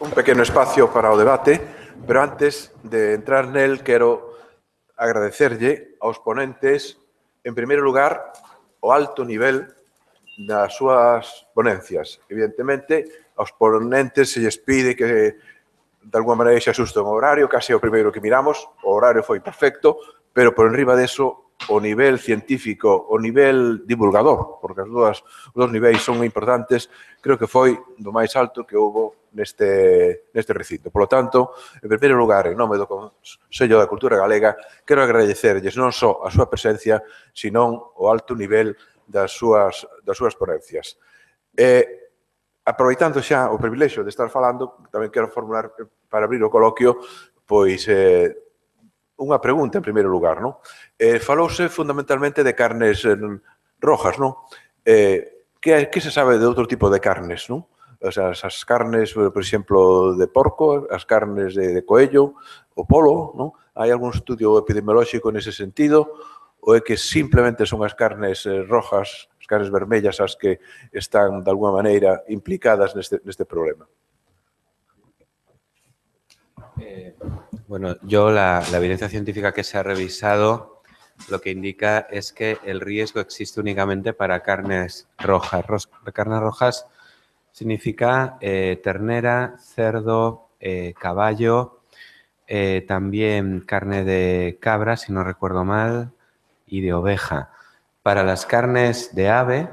un pequeno espacio para o debate, pero antes de entrar nel, quero agradecerlle aos ponentes, en primeiro lugar, o alto nivel das súas ponencias. Evidentemente, aos ponentes se lles pide que de alguma maneira se asusten o horario, case o primeiro que miramos, o horario foi perfecto, pero por enriba deso, o nivel científico, o nivel divulgador, porque os dous niveis son moi importantes, creo que foi do máis alto que houve neste recinto. Por lo tanto, en primeiro lugar, en nome do Consello da Cultura Galega, quero agradecerlles non só a súa presencia, senón o alto nivel das súas ponencias. Aproveitando xa o privilexio de estar falando, tamén quero formular, para abrir o coloquio, pois unha pregunta en primeiro lugar, non? Falouse fundamentalmente de carnes rojas, non? Que se sabe de outro tipo de carnes, non? O sea, as carnes, por exemplo, de porco, as carnes de coello, o polo, non? Hai algún estudio epidemiolóxico nese sentido? Ou é que simplemente son as carnes rojas, as carnes vermellas, as que están, de alguma maneira, implicadas neste problema? Bueno, yo la evidencia científica que se ha revisado lo que indica es que el riesgo existe únicamente para carnes rojas. Carnes rojas significa ternera, cerdo, caballo, también carne de cabra, si no recuerdo mal, y de oveja. Para las carnes de ave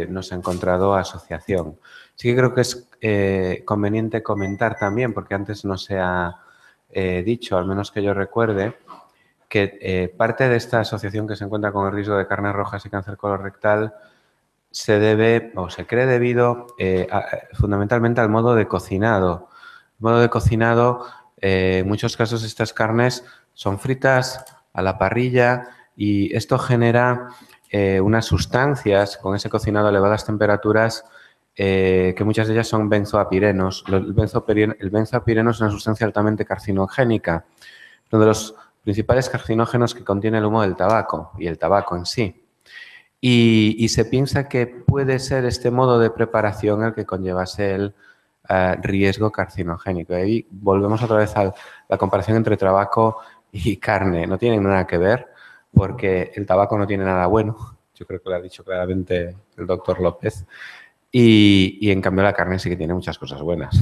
no se ha encontrado asociación. Sí que creo que es conveniente comentar también, porque antes no se ha dicho, al menos que yo recuerde, que parte de esta asociación que se encuentra con el riesgo de carnes rojas y cáncer colorectal se debe o se cree debido fundamentalmente al modo de cocinado. El modo de cocinado, en muchos casos estas carnes son fritas a la parrilla y esto genera unas sustancias con ese cocinado a elevadas temperaturas que muchas de ellas son benzoapirenos. El benzoapireno es una sustancia altamente carcinogénica, uno de los principales carcinógenos que contiene el humo del tabaco y el tabaco en sí. Y se piensa que puede ser este modo de preparación el que conllevase el riesgo carcinogénico. Y ahí volvemos otra vez a la comparación entre tabaco y carne. No tienen nada que ver porque el tabaco no tiene nada bueno. Yo creo que lo ha dicho claramente el doctor López. Y en cambio la carne sí que tiene muchas cosas buenas.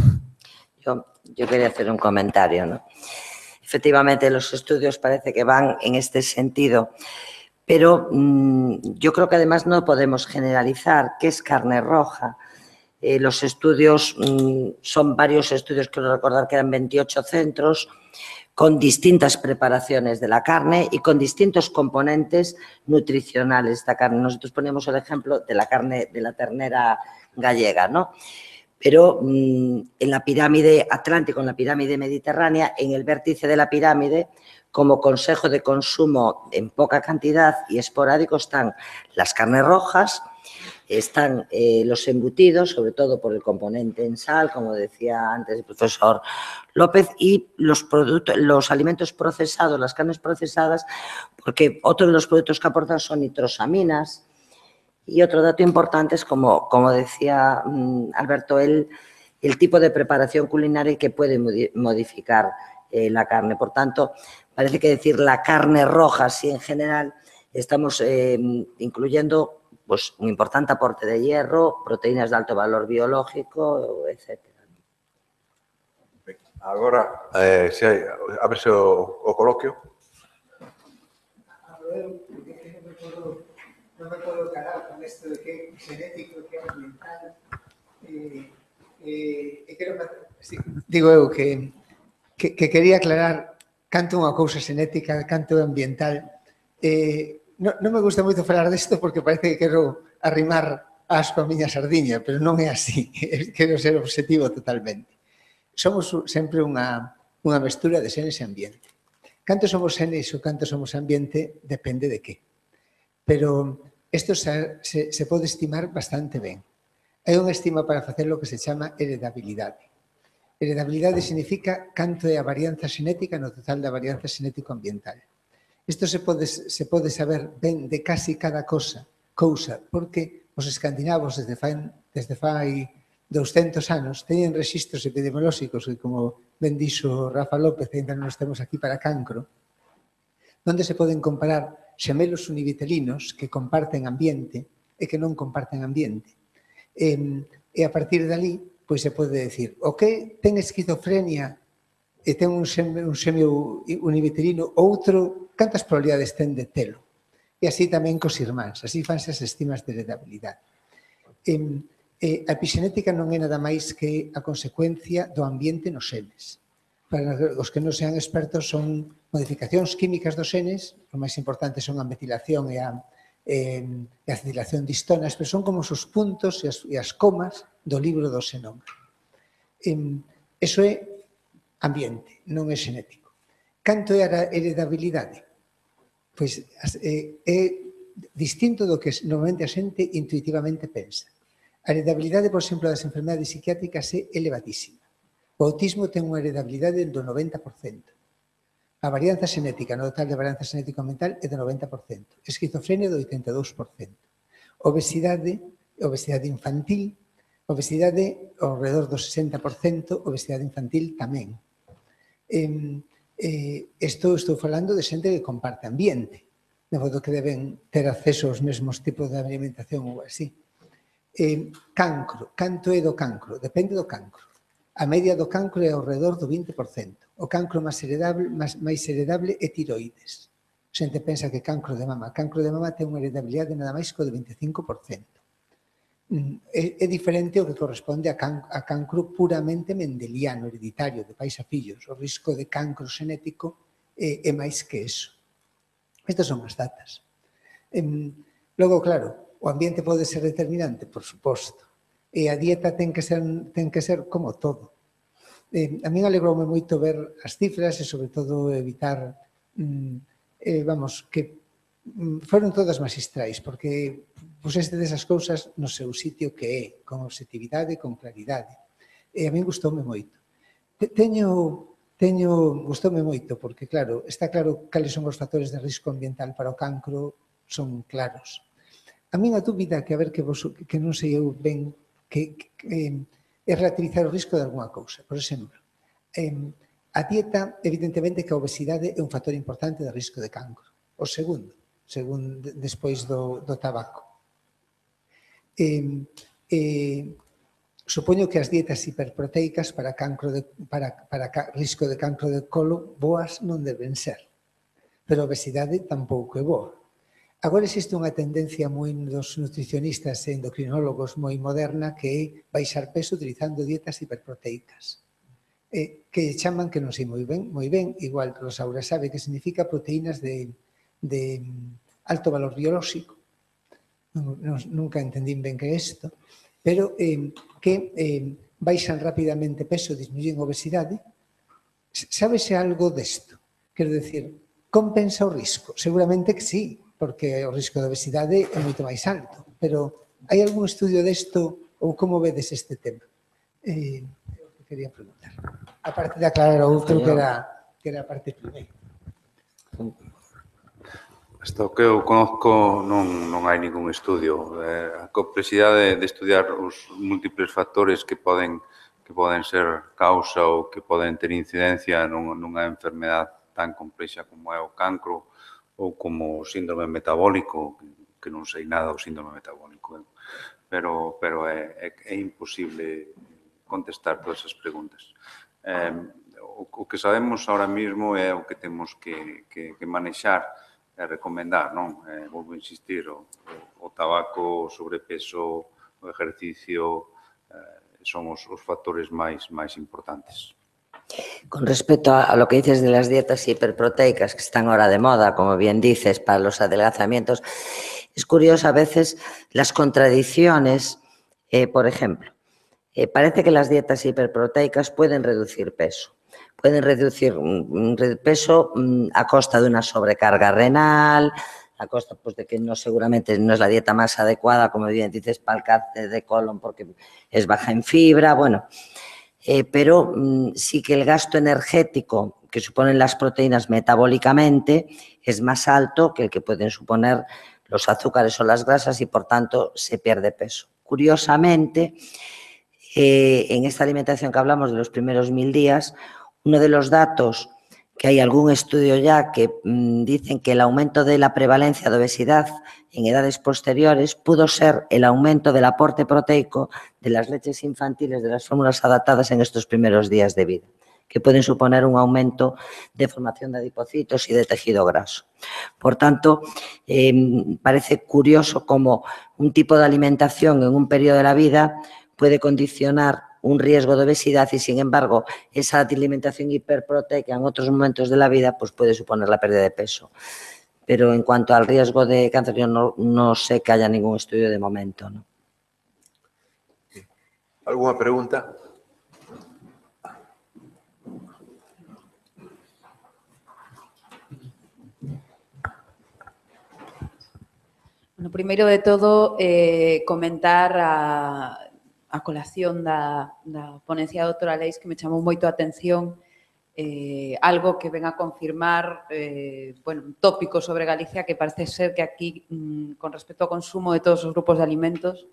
Yo quería hacer un comentario, ¿no? Efectivamente, los estudios parece que van en este sentido, pero yo creo que además no podemos generalizar qué es carne roja. Los estudios son varios estudios, quiero recordar que eran 28 centros, con distintas preparaciones de la carne y con distintos componentes nutricionales de esta carne. Nosotros ponemos el ejemplo de la carne de la ternera gallega, ¿no? Pero en la pirámide atlántica, en la pirámide mediterránea, en el vértice de la pirámide, como consejo de consumo en poca cantidad y esporádico, están las carnes rojas, están los embutidos, sobre todo por el componente en sal, como decía antes el profesor López, y los alimentos procesados, las carnes procesadas, porque otro de los productos que aportan son nitrosaminas. Y otro dato importante es, como decía Alberto, el tipo de preparación culinaria que puede modificar la carne. Por tanto, parece que decir la carne roja, sí, en general, estamos incluyendo pues, un importante aporte de hierro, proteínas de alto valor biológico, etc. Agora, ábrese o coloquio. No me puedo calar con esto de que é xenético, que é ambiental. Digo eu que quería aclarar canto unha cousa xenética, canto ambiental. Non me gusta moito falar desto porque parece que quero arrimar asco a miña sardiña, pero non é así. Quero ser objetivo totalmente. Somos sempre unha mestura de xenes e ambiente. Canto somos xenes ou canto somos ambiente depende de que. Pero isto se pode estimar bastante ben. Hai unha estima para facer o que se chama heredabilidade. Heredabilidade significa canto é a varianza xenética no total da varianza xenético-ambiental. Isto se pode saber ben de casi cada cousa, porque os escandinavos desde fai 200 anos, teñen registros epidemiolóxicos que, como ben dixo Rafa López, ainda non os temos aquí para cancro, onde se poden comparar xemelos univitelinos que comparten ambiente e que non comparten ambiente. E a partir dali, pois se pode decir, o que ten esquizofrenia e ten un semio univitelino, outro, cantas probabilidades ten de telo? E así tamén cos irmáns, así fanse as estimas de heredabilidade. A epixenética non é nada máis que a consecuencia do ambiente nos xenes. Para os que non sean expertos, son modificacións químicas dos xenes, o máis importante son a metilación e a acetilación de histonas, pero son como os puntos e as comas do libro do xenoma. Eso é ambiente, non é xenético. Canto é a heredabilidade? Pois é distinto do que normalmente a xente intuitivamente pensa. A heredabilidade, por exemplo, das enfermedades psiquiátricas é elevadísima. O autismo ten unha heredabilidade do 90%. A varianza xenética, no total de varianza xenético-mental, é do 90%. Esquizofrenia, do 82%. Obesidade infantil, obesidade ao redor do 60%, obesidade infantil tamén. Estou falando de xente que comparte ambiente, de modo que deben ter acceso aos mesmos tipos de alimentación ou así. Cancro, canto é do cancro? Depende do cancro. A media do cancro é ao redor do 20%. O cancro máis heredable é tiroides. A xente pensa que cancro de mama. Cancro de mama ten unha heredabilidade nada máis que do 25%. É diferente o que corresponde a cancro puramente mendeliano, hereditario, de pais a fillos. O risco de cancro xenético é máis que eso. Estas son as datas. Logo, claro, o ambiente pode ser determinante, por suposto. E a dieta ten que ser como todo. A min alegroume moito ver as cifras e, sobre todo, evitar, que foron todas magistrais, porque puseste desas cousas no seu sitio que é, con objetividade e con claridade. E a min gustoume moito. Gustoume moito, porque, claro, está claro cales son os factores de risco ambiental para o cancro, son claros. A min a dúbida que, a ver, que non sei eu ben, que é relativizar o risco de alguna cousa. Por exemplo, a dieta, evidentemente que a obesidade é un factor importante de risco de cancro. O segundo, despois do tabaco. Supoño que as dietas hiperproteicas para risco de cancro de colo boas non deben ser, pero a obesidade tampouco é boa. Agora existe unha tendencia moi dos nutricionistas e endocrinólogos moi moderna que é baixar peso utilizando dietas hiperproteicas, que chaman, que non sei moi ben, igual Rosaura sabe que significa proteínas de alto valor biolóxico. Nunca entendín ben que é isto, pero que baixan rapidamente peso, disminuyen obesidade. Sábese algo desto? Quero decir, compensa o risco? Seguramente que sí, porque o risco de obesidade é moito máis alto. Pero hai algún estudio desto ou como vedes este tema? É o que quería preguntar. A parte de aclarar o outro que era a parte primeira. Hasta o que eu conozco non hai ningún estudio. A complexidade de estudiar os múltiples factores que poden ser causa ou que poden ter incidencia nunha enfermedade tan complexa como é o cancro ou como o síndrome metabólico, que non sei nada do síndrome metabólico, pero é imposible contestar todas as preguntas. O que sabemos ahora mismo é o que temos que manexar e recomendar, non? Volvo a insistir, o tabaco, o sobrepeso, o exercicio, son os factores máis importantes. Con respecto a lo que dices de las dietas hiperproteicas que están ahora de moda, como bien dices, para los adelgazamientos, es curioso a veces las contradicciones. Por ejemplo, parece que las dietas hiperproteicas pueden reducir peso. Pueden reducir peso a costa de una sobrecarga renal, a costa de que seguramente no es la dieta más adecuada, como bien dices, para el cáncer de colon porque es baja en fibra, bueno. Pero sí que el gasto energético que suponen las proteínas metabólicamente es más alto que el que pueden suponer los azúcares o las grasas y, por tanto, se pierde peso. Curiosamente, en esta alimentación que hablamos de los primeros 1000 días, uno de los datos que hay algún estudio ya que dicen que el aumento de la prevalencia de obesidad en edades posteriores pudo ser el aumento del aporte proteico de las leches infantiles, de las fórmulas adaptadas en estos primeros días de vida, que pueden suponer un aumento de formación de adipocitos y de tejido graso. Por tanto, parece curioso cómo un tipo de alimentación en un periodo de la vida puede condicionar un riesgo de obesidad y, sin embargo, esa alimentación hiperproteica en otros momentos de la vida pues puede suponer la pérdida de peso. Pero en cuanto al riesgo de cáncer, yo no sé que haya ningún estudio de momento, ¿no? ¿Alguna pregunta? Bueno, primeiro de todo, comentar a colación da ponencia da doutora Leis que me chamou moito a atención algo que ven a confirmar un tópico sobre Galicia que parece ser que aquí, con respecto ao consumo de todos os grupos de alimentos,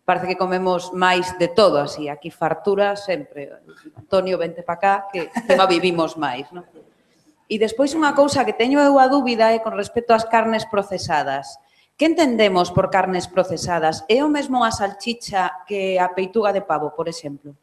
parece que comemos máis de todo, así, aquí fartura sempre. Antonio, vente para cá, que tema vivimos máis, non? E despois unha cousa que teño eu a dúbida é con respecto ás carnes procesadas. Que entendemos por carnes procesadas? É o mesmo a salchicha que a peituga de pavo, por exemplo?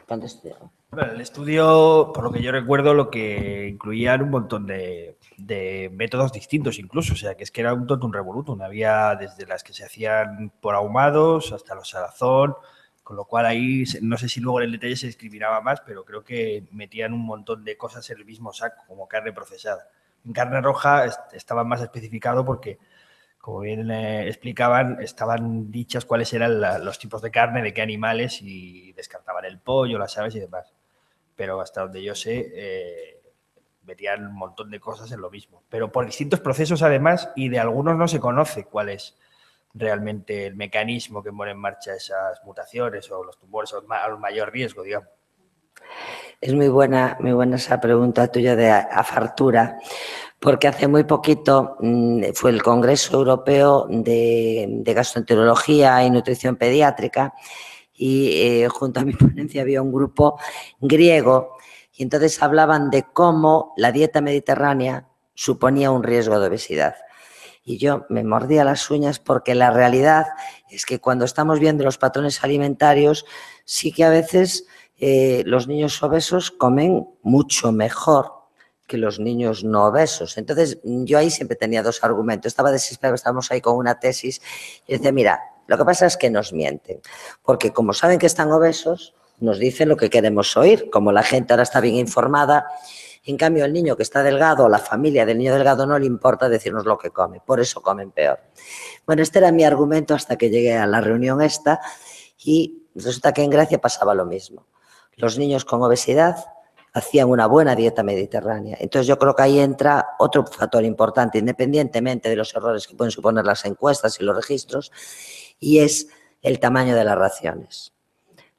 Bueno, el estudio, por lo que yo recuerdo, lo que incluía un montón de métodos distintos incluso, o sea, que es que era un totum revolutum. Había desde las que se hacían por ahumados hasta los salazón, con lo cual ahí, no sé si luego en el detalle se discriminaba más, pero creo que metían un montón de cosas en el mismo saco, como carne procesada. En carne roja estaba más especificado porque, como bien explicaban, estaban dichas cuáles eran los tipos de carne, de qué animales, y descartaban el pollo, las aves y demás. Pero hasta donde yo sé, metían un montón de cosas en lo mismo. Pero por distintos procesos, además, y de algunos no se conoce cuál es realmente el mecanismo que pone en marcha esas mutaciones o los tumores al mayor riesgo, digamos. Es muy buena esa pregunta tuya de a fartura, porque hace muy poquito fue el Congreso Europeo de Gastroenterología y Nutrición Pediátrica y junto a mi ponencia había un grupo griego y entonces hablaban de cómo la dieta mediterránea suponía un riesgo de obesidad. Y yo me mordía las uñas porque la realidad es que cuando estamos viendo los patrones alimentarios, sí que a veces los niños obesos comen mucho mejor que los niños no obesos. Entonces, yo ahí siempre tenía dos argumentos. Estaba desesperado, estábamos ahí con una tesis y decía, mira, lo que pasa es que nos mienten, porque como saben que están obesos, nos dicen lo que queremos oír. Como la gente ahora está bien informada, en cambio, el niño que está delgado o la familia del niño delgado no le importa decirnos lo que come, por eso comen peor. Bueno, este era mi argumento hasta que llegué a la reunión esta y resulta que en Grecia pasaba lo mismo. Los niños con obesidad hacían una buena dieta mediterránea. Entonces, yo creo que ahí entra otro factor importante, independientemente de los errores que pueden suponer las encuestas y los registros, y es el tamaño de las raciones.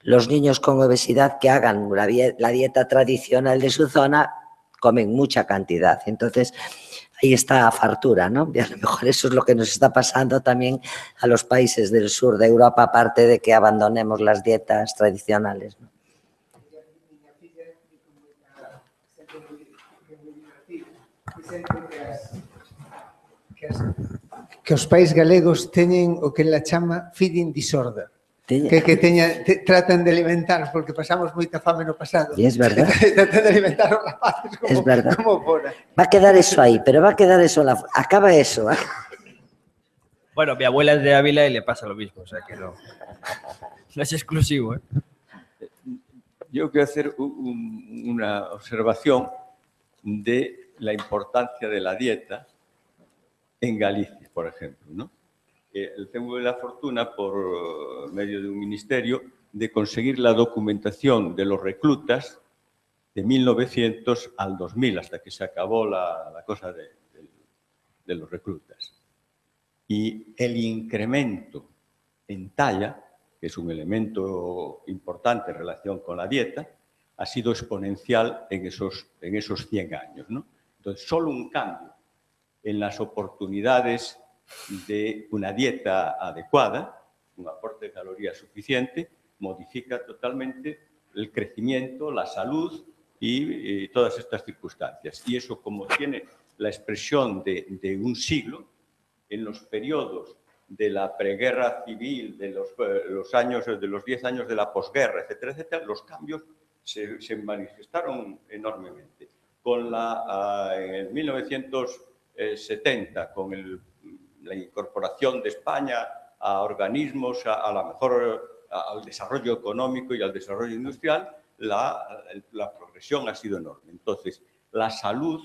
Los niños con obesidad que hagan la dieta tradicional de su zona comen mucha cantidad. Entonces, ahí está fartura, ¿no? Y a lo mejor eso es lo que nos está pasando también a los países del sur de Europa, aparte de que abandonemos las dietas tradicionales, ¿no? Que os pais galegos teñen o que la chama feeding disorder. Que tratan de alimentar, porque pasamos moita fame no pasado. Y es verdad. Tratan de alimentar os rapaces como, es verdad. Como fora. Va a quedar eso ahí, pero va a quedar eso, acaba eso. Bueno, mi abuela es de Ávila y le pasa lo mismo, o sea que no es exclusivo, ¿eh? Yo quiero hacer una observación de la importancia de la dieta en Galicia, por ejemplo, ¿no? Tengo la fortuna, por medio de un ministerio, de conseguir la documentación de los reclutas de 1900 al 2000, hasta que se acabó la cosa de los reclutas. Y el incremento en talla, que es un elemento importante en relación con la dieta, ha sido exponencial en esos 100 años, ¿no? Entonces, solo un cambio en las oportunidades de una dieta adecuada, un aporte de calorías suficiente, modifica totalmente el crecimiento, la salud y todas estas circunstancias. Y eso, como tiene la expresión de un siglo, en los periodos de la preguerra civil, de los 10 años de la posguerra, etcétera, etcétera, los cambios se manifestaron enormemente. En 1970, con la incorporación de España a organismos, al desarrollo económico y al desarrollo industrial, la progresión ha sido enorme. Entonces, la salud,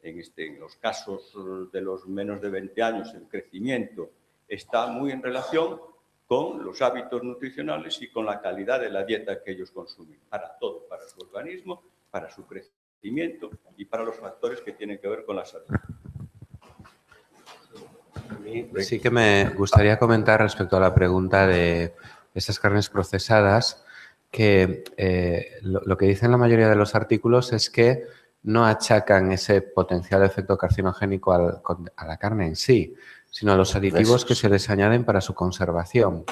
en los casos de los menos de 20 años, el crecimiento está muy en relación con los hábitos nutricionales y con la calidad de la dieta que ellos consumen, para todo, para su organismo, para su crecimiento y para los factores que tienen que ver con la salud. Sí que me gustaría comentar respecto a la pregunta de esas carnes procesadas, que lo que dicen la mayoría de los artículos es que no achacan ese potencial efecto carcinogénico a la carne en sí, sino a los aditivos que se les añaden para su conservación.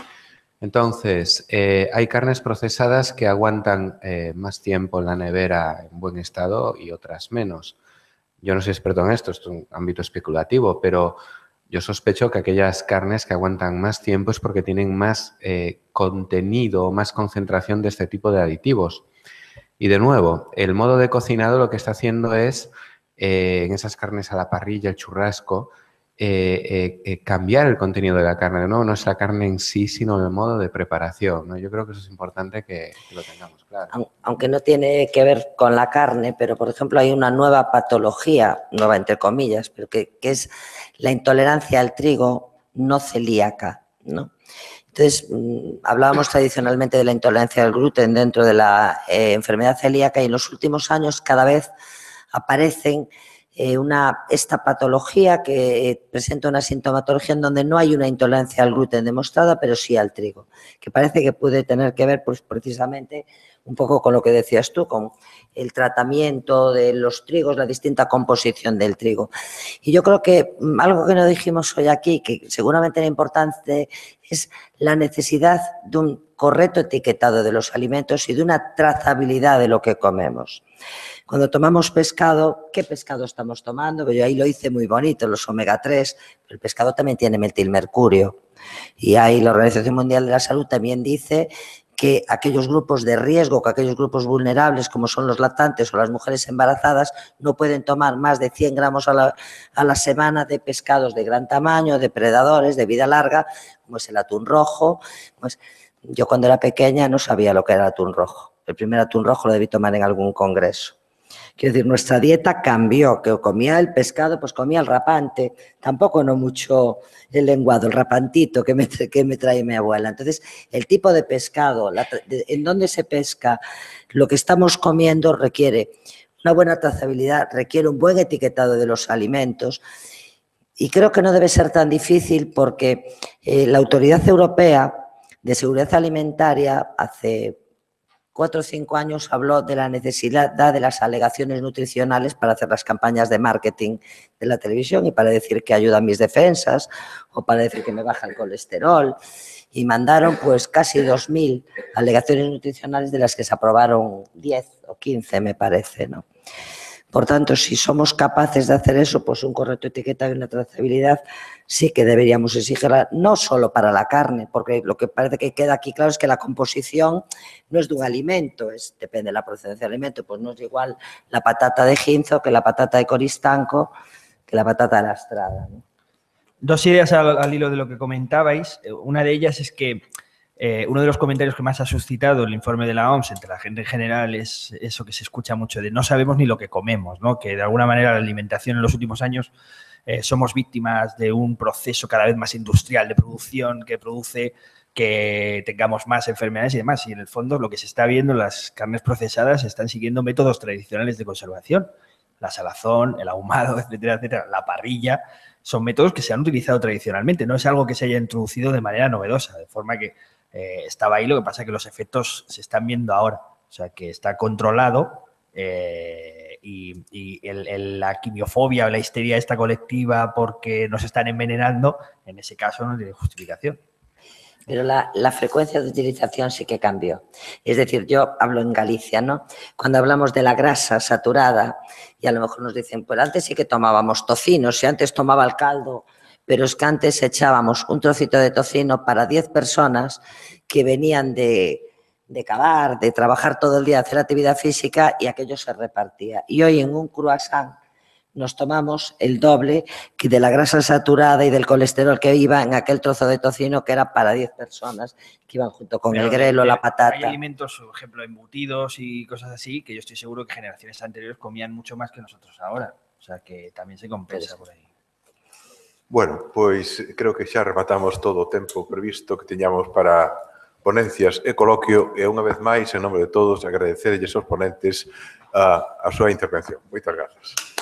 Entonces, hay carnes procesadas que aguantan más tiempo en la nevera en buen estado y otras menos. Yo no soy experto en esto es un ámbito especulativo, pero yo sospecho que aquellas carnes que aguantan más tiempo es porque tienen más contenido, más concentración de este tipo de aditivos. Y de nuevo, el modo de cocinado lo que está haciendo es, en esas carnes a la parrilla, el churrasco, cambiar el contenido de la carne. De nuevo, no es la carne en sí, sino el modo de preparación, ¿no? Yo creo que eso es importante que lo tengamos claro. Aunque no tiene que ver con la carne, pero por ejemplo hay una nueva patología, nueva entre comillas, pero que es la intolerancia al trigo no celíaca, ¿no? Entonces, hablábamos tradicionalmente de la intolerancia al gluten dentro de la enfermedad celíaca y en los últimos años cada vez aparecen esta patología que presenta una sintomatología en donde no hay una intolerancia al gluten demostrada, pero sí al trigo, que parece que puede tener que ver pues, precisamente un poco con lo que decías tú, con el tratamiento de los trigos, la distinta composición del trigo. Y yo creo que algo que no dijimos hoy aquí, que seguramente era importante, es la necesidad de un correcto etiquetado de los alimentos y de una trazabilidad de lo que comemos. Cuando tomamos pescado, ¿qué pescado estamos tomando? Yo ahí lo hice muy bonito, los omega 3, pero el pescado también tiene metilmercurio. Y ahí la Organización Mundial de la Salud también dice que aquellos grupos de riesgo, que aquellos grupos vulnerables, como son los lactantes o las mujeres embarazadas, no pueden tomar más de 100 gramos a la semana de pescados de gran tamaño, depredadores, de vida larga, como es el atún rojo. Pues yo cuando era pequeña no sabía lo que era el atún rojo. El primer atún rojo lo debí tomar en algún congreso. Quiero decir, nuestra dieta cambió, que comía el pescado, pues comía el rapante, tampoco no mucho el lenguado, el rapantito que me trae mi abuela. Entonces, el tipo de pescado, en dónde se pesca, lo que estamos comiendo requiere una buena trazabilidad, requiere un buen etiquetado de los alimentos y creo que no debe ser tan difícil porque la Autoridad Europea de Seguridad Alimentaria hace 4 o 5 años habló de la necesidad de las alegaciones nutricionales para hacer las campañas de marketing de la televisión y para decir que ayuda a mis defensas o para decir que me baja el colesterol. Y mandaron pues casi 2.000 alegaciones nutricionales de las que se aprobaron 10 o 15, me parece, ¿no? Por tanto, si somos capaces de hacer eso, pues un correcto etiquetado y una trazabilidad sí que deberíamos exigirla, no solo para la carne, porque lo que parece que queda aquí claro es que la composición no es de un alimento, depende de la procedencia del alimento, pues no es igual la patata de Ginzo que la patata de Coristanco que la patata de la Estrada, ¿no? 2 ideas al hilo de lo que comentabais. Una de ellas es que uno de los comentarios que más ha suscitado el informe de la OMS entre la gente en general es eso que se escucha mucho de no sabemos ni lo que comemos, ¿no? Que de alguna manera la alimentación en los últimos años somos víctimas de un proceso cada vez más industrial de producción que produce que tengamos más enfermedades y demás. Y en el fondo lo que se está viendo, las carnes procesadas están siguiendo métodos tradicionales de conservación. La salazón, el ahumado, etcétera, etcétera, la parrilla, son métodos que se han utilizado tradicionalmente. No es algo que se haya introducido de manera novedosa, de forma que estaba ahí, lo que pasa es que los efectos se están viendo ahora. O sea, que está controlado y la quimiofobia o la histeria esta colectiva porque nos están envenenando, en ese caso no tiene justificación. Pero la frecuencia de utilización sí que cambió. Es decir, yo hablo en Galicia, ¿no? Cuando hablamos de la grasa saturada, y a lo mejor nos dicen, pues antes sí que tomábamos tocino, si antes tomaba el caldo, pero es que antes echábamos un trocito de tocino para 10 personas que venían de cavar, de trabajar todo el día, hacer actividad física y aquello se repartía. Y hoy en un croissant nos tomamos el doble que de la grasa saturada y del colesterol que iba en aquel trozo de tocino que era para 10 personas que iban junto con el grelo, la patata. Hay alimentos, por ejemplo, embutidos y cosas así, que yo estoy seguro que generaciones anteriores comían mucho más que nosotros ahora. O sea, que también se compensa por ahí. Bueno, pois creo que xa rematamos todo o tempo previsto que teñamos para ponencias e coloquio e unha vez máis, en nome de todos, agradecerlles aos ponentes a súa intervención. Moitas grazas.